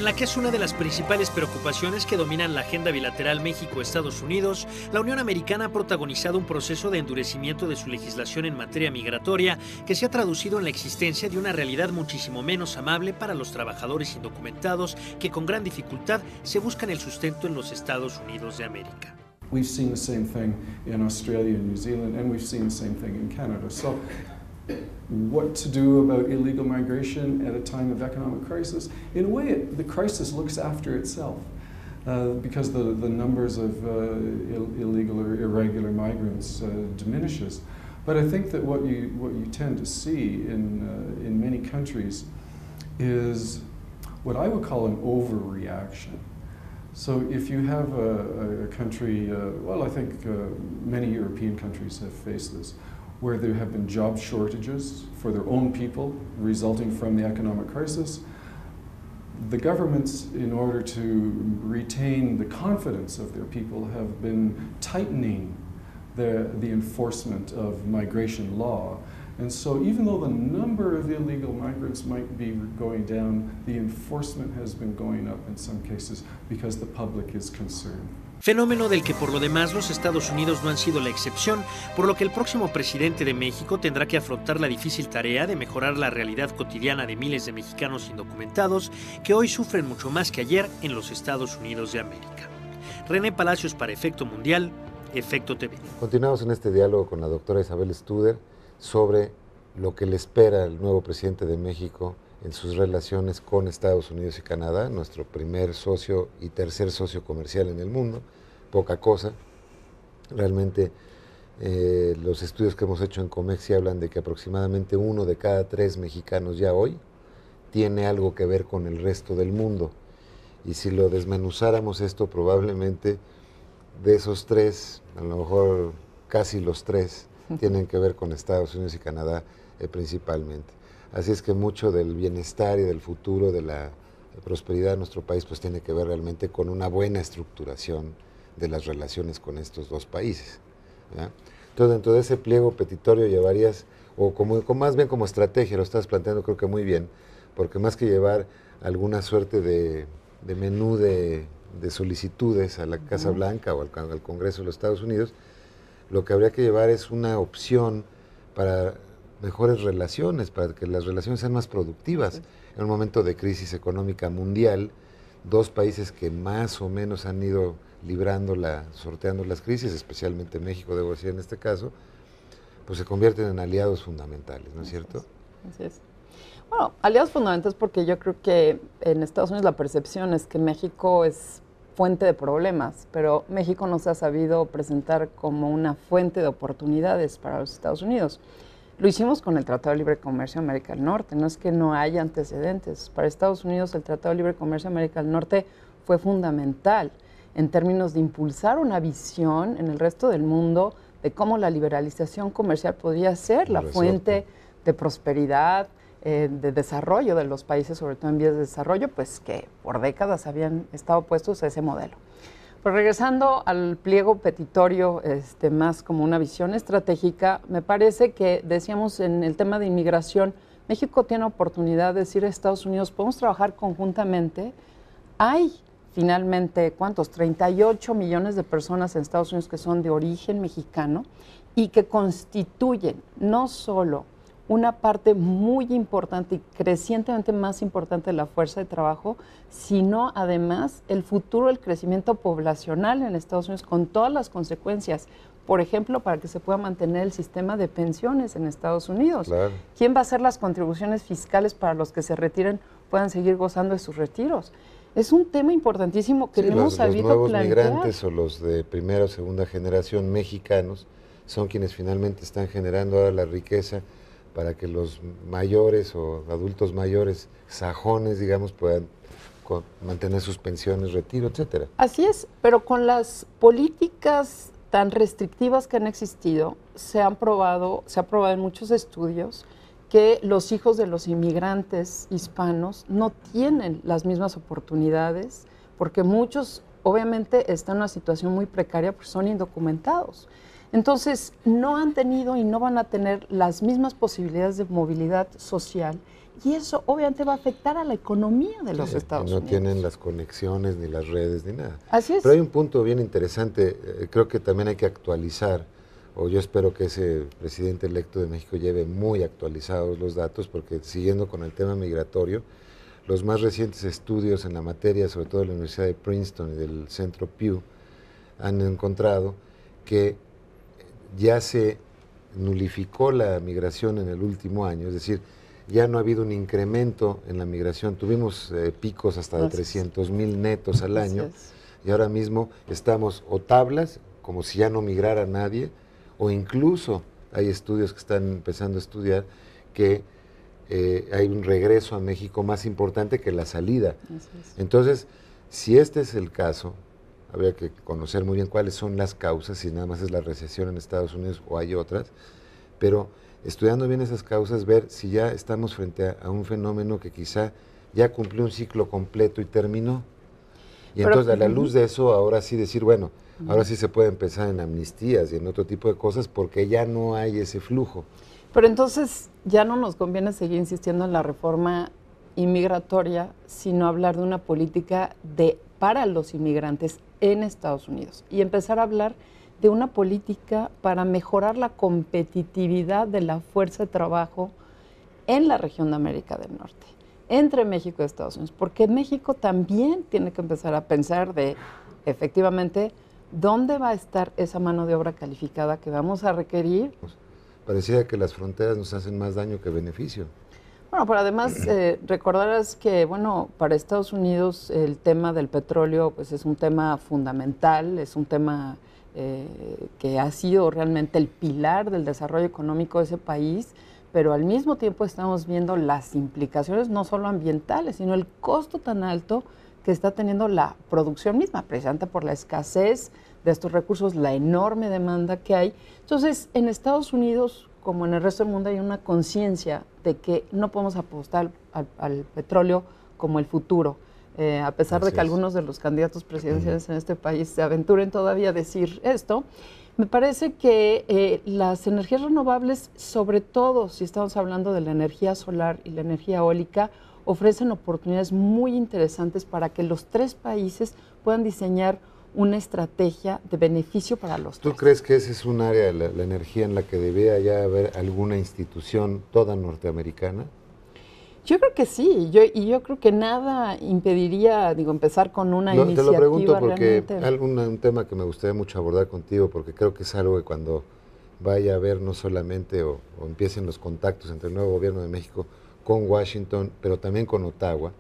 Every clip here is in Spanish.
En la que es una de las principales preocupaciones que dominan la agenda bilateral México-Estados Unidos, la Unión Americana ha protagonizado un proceso de endurecimiento de su legislación en materia migratoria que se ha traducido en la existencia de una realidad muchísimo menos amable para los trabajadores indocumentados que con gran dificultad se buscan el sustento en los Estados Unidos de América. We've seen the same thing in Australia and New Zealand, and we've seen the same thing in Canada. So, what to do about illegal migration at a time of economic crisis? In a way, the crisis looks after itself because the numbers of illegal or irregular migrants diminishes. But I think that what you tend to see in many countries is what I would call an overreaction. So if you have a country, well, I think many European countries have faced this, where there have been job shortages for their own people resulting from the economic crisis, the governments, in order to retain the confidence of their people, have been tightening the enforcement of migration law. And so even though the number of illegal migrants might be going down, the enforcement has been going up in some cases because the public is concerned. Fenómeno del que por lo demás los Estados Unidos no han sido la excepción, por lo que el próximo presidente de México tendrá que afrontar la difícil tarea de mejorar la realidad cotidiana de miles de mexicanos indocumentados que hoy sufren mucho más que ayer en los Estados Unidos de América. René Palacios para Efecto Mundial, Efecto TV. Continuamos en este diálogo con la doctora Isabel Studer sobre lo que le espera al nuevo presidente de México en sus relaciones con Estados Unidos y Canadá, nuestro primer socio y tercer socio comercial en el mundo, poca cosa. Realmente los estudios que hemos hecho en Comexi hablan de que aproximadamente 1 de cada 3 mexicanos ya hoy tiene algo que ver con el resto del mundo. Y si lo desmenuzáramos esto, probablemente de esos 3, a lo mejor casi los 3, tienen que ver con Estados Unidos y Canadá principalmente. Así es que mucho del bienestar y del futuro, de la prosperidad de nuestro país, pues tiene que ver realmente con una buena estructuración de las relaciones con estos dos países, ¿verdad? Entonces, dentro de ese pliego petitorio llevarías, o más bien como estrategia, lo estás planteando creo que muy bien, porque más que llevar alguna suerte de menú de solicitudes a la Casa Blanca o al Congreso de los Estados Unidos, lo que habría que llevar es una opción para mejores relaciones, para que las relaciones sean más productivas. En un momento de crisis económica mundial, dos países que más o menos han ido sorteando las crisis, especialmente México, debo decir en este caso, pues se convierten en aliados fundamentales, ¿no es cierto? Así es. Bueno, aliados fundamentales porque yo creo que en Estados Unidos la percepción es que México es fuente de problemas, pero México no se ha sabido presentar como una fuente de oportunidades para los Estados Unidos. Lo hicimos con el Tratado de Libre Comercio de América del Norte, no es que no haya antecedentes. Para Estados Unidos el Tratado de Libre Comercio de América del Norte fue fundamental en términos de impulsar una visión en el resto del mundo de cómo la liberalización comercial podría ser la fuente de prosperidad, de desarrollo de los países, sobre todo en vías de desarrollo, pues que por décadas habían estado puestos a ese modelo. Pero regresando al pliego petitorio, más como una visión estratégica, me parece que decíamos en el tema de inmigración, México tiene oportunidad de decir a Estados Unidos, podemos trabajar conjuntamente. Hay finalmente, ¿cuántos? 38 millones de personas en Estados Unidos que son de origen mexicano y que constituyen no solo una parte muy importante y crecientemente más importante de la fuerza de trabajo, sino además el futuro del crecimiento poblacional en Estados Unidos con todas las consecuencias. Por ejemplo, para que se pueda mantener el sistema de pensiones en Estados Unidos. Claro. ¿Quién va a hacer las contribuciones fiscales para los que se retiren puedan seguir gozando de sus retiros? Es un tema importantísimo que no hemos sabido plantear. Los nuevos plantear. migrantes o los de primera o segunda generación mexicanos son quienes finalmente están generando ahora la riqueza para que los mayores o adultos mayores sajones, digamos, puedan mantener sus pensiones, retiro, etcétera. Así es, pero con las políticas tan restrictivas que han existido, se ha probado en muchos estudios que los hijos de los inmigrantes hispanos no tienen las mismas oportunidades, porque muchos obviamente están en una situación muy precaria porque son indocumentados. Entonces, no han tenido y no van a tener las mismas posibilidades de movilidad social y eso obviamente va a afectar a la economía de los Estados Unidos. No tienen las conexiones, ni las redes, ni nada. Así es. Pero hay un punto bien interesante, creo que también hay que actualizar, o yo espero que ese presidente electo de México lleve muy actualizados los datos, porque siguiendo con el tema migratorio, los más recientes estudios en la materia, sobre todo de la Universidad de Princeton y del Centro Pew, han encontrado que ya se nulificó la migración en el último año, es decir, ya no ha habido un incremento en la migración. Tuvimos picos hasta de 300,000 netos al año y ahora mismo estamos o tablas, como si ya no migrara nadie, o incluso hay estudios que están empezando a estudiar que hay un regreso a México más importante que la salida. Entonces, si este es el caso, habría que conocer muy bien cuáles son las causas, si nada más es la recesión en Estados Unidos o hay otras, pero estudiando bien esas causas, ver si ya estamos frente a un fenómeno que quizá ya cumplió un ciclo completo y terminó. Y entonces, a la luz de eso, ahora sí decir, bueno, ahora sí se puede empezar en amnistías y en otro tipo de cosas porque ya no hay ese flujo. Pero entonces ya no nos conviene seguir insistiendo en la reforma inmigratoria, sino hablar de una política para los inmigrantes en Estados Unidos y empezar a hablar de una política para mejorar la competitividad de la fuerza de trabajo en la región de América del Norte, entre México y Estados Unidos, porque México también tiene que empezar a pensar de, efectivamente, dónde va a estar esa mano de obra calificada que vamos a requerir. Pareciera que las fronteras nos hacen más daño que beneficio. Bueno, pero además recordarás que, bueno, para Estados Unidos el tema del petróleo pues es un tema fundamental, es un tema que ha sido realmente el pilar del desarrollo económico de ese país, pero al mismo tiempo estamos viendo las implicaciones no solo ambientales, sino el costo tan alto que está teniendo la producción misma, precisamente por la escasez de estos recursos, la enorme demanda que hay. Entonces, en Estados Unidos, como en el resto del mundo, hay una conciencia de que no podemos apostar al petróleo como el futuro. A pesar de que algunos de los candidatos presidenciales en este país se aventuren todavía a decir esto, me parece que las energías renovables, sobre todo si estamos hablando de la energía solar y la energía eólica, ofrecen oportunidades muy interesantes para que los tres países puedan diseñar una estrategia de beneficio para los tres. ¿Tú crees que ese es un área, la energía, en la que debería ya haber alguna institución toda norteamericana? Yo creo que sí, yo creo que nada impediría, empezar con una iniciativa. Te lo pregunto porque realmente. un tema que me gustaría mucho abordar contigo, porque creo que es algo que cuando vaya a haber no solamente o empiecen los contactos entre el nuevo gobierno de México con Washington, pero también con Ottawa,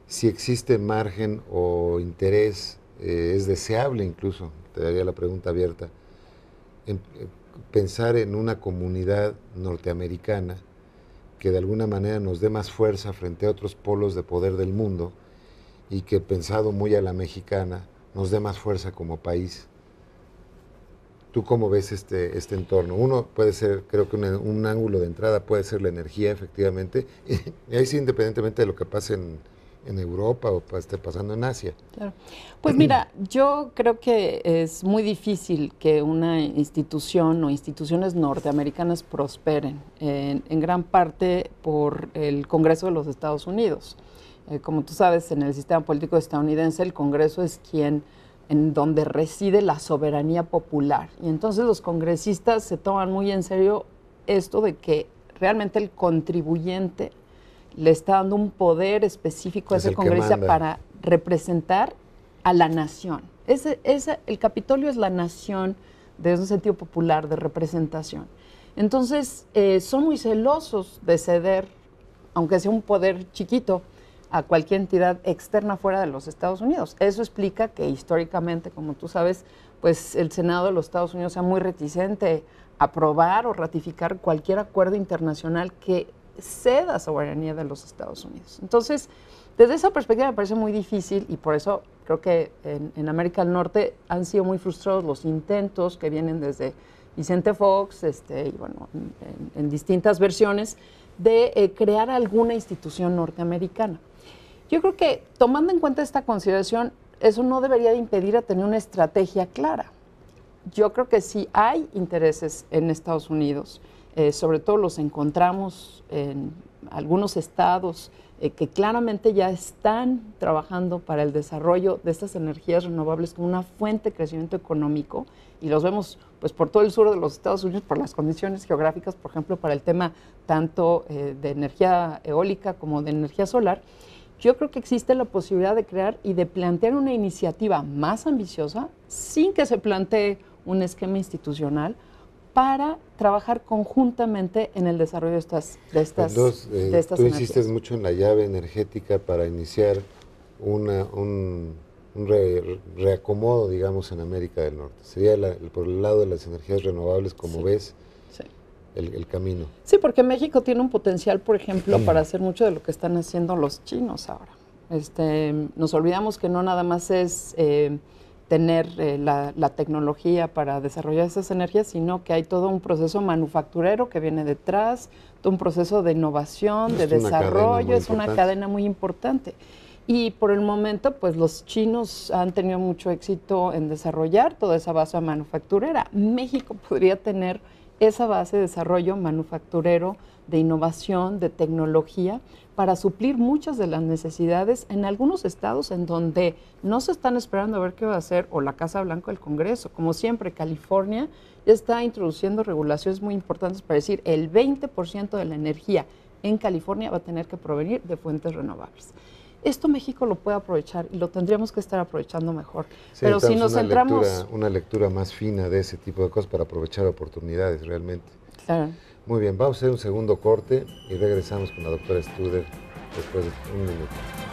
si existe margen o interés, es deseable incluso, te daría la pregunta abierta, pensar en una comunidad norteamericana que de alguna manera nos dé más fuerza frente a otros polos de poder del mundo y que, pensado muy a la mexicana, nos dé más fuerza como país. ¿Tú cómo ves este entorno? Uno puede ser, creo que un ángulo de entrada puede ser la energía, efectivamente, y ahí sí, independientemente de lo que pase en Europa o esté pasando en Asia. Claro. Pues mira, yo creo que es muy difícil que una institución o instituciones norteamericanas prosperen, en gran parte por el Congreso de los Estados Unidos. Como tú sabes, en el sistema político estadounidense, el Congreso es en donde reside la soberanía popular. Y entonces los congresistas se toman muy en serio esto de que realmente el contribuyente le está dando un poder específico a ese congresista para representar a la nación. El Capitolio es la nación desde un sentido popular de representación. Entonces, son muy celosos de ceder, aunque sea un poder chiquito, a cualquier entidad externa fuera de los Estados Unidos. Eso explica que históricamente, como tú sabes, pues el Senado de los Estados Unidos sea muy reticente a aprobar o ratificar cualquier acuerdo internacional que ceda soberanía de los Estados Unidos. Entonces, desde esa perspectiva me parece muy difícil y por eso creo que en América del Norte han sido muy frustrados los intentos que vienen desde Vicente Fox, y bueno, en distintas versiones, de crear alguna institución norteamericana. Yo creo que, tomando en cuenta esta consideración, eso no debería de impedir a tener una estrategia clara. yo creo que sí hay intereses en Estados Unidos, sobre todo los encontramos en algunos estados que claramente ya están trabajando para el desarrollo de estas energías renovables como una fuente de crecimiento económico, y los vemos pues por todo el sur de los Estados Unidos por las condiciones geográficas, por ejemplo, para el tema tanto de energía eólica como de energía solar. Yo creo que existe la posibilidad de crear y de plantear una iniciativa más ambiciosa sin que se plantee un esquema institucional para trabajar conjuntamente en el desarrollo de estas Tú energías. insistes mucho en la llave energética para iniciar un reacomodo, digamos, en América del Norte. Sería por el lado de las energías renovables, como ves, sí. El camino. Sí, porque México tiene un potencial, por ejemplo, para hacer mucho de lo que están haciendo los chinos ahora. Nos olvidamos que no nada más es tener la tecnología para desarrollar esas energías, sino que hay todo un proceso manufacturero que viene detrás, todo un proceso de innovación, de desarrollo, es una cadena muy importante. Y por el momento, pues los chinos han tenido mucho éxito en desarrollar toda esa base manufacturera. México podría tener esa base de desarrollo manufacturero, de innovación, de tecnología, para suplir muchas de las necesidades en algunos estados en donde no se están esperando a ver qué va a hacer o la Casa Blanca o el Congreso. Como siempre, California ya está introduciendo regulaciones muy importantes para decir el 20% de la energía en California va a tener que provenir de fuentes renovables. Esto México lo puede aprovechar y lo tendríamos que estar aprovechando mejor. Sí, pero si nos centramos... Una lectura más fina de ese tipo de cosas para aprovechar oportunidades realmente. Claro. Muy bien, vamos a hacer un segundo corte y regresamos con la doctora Studer después de un minuto.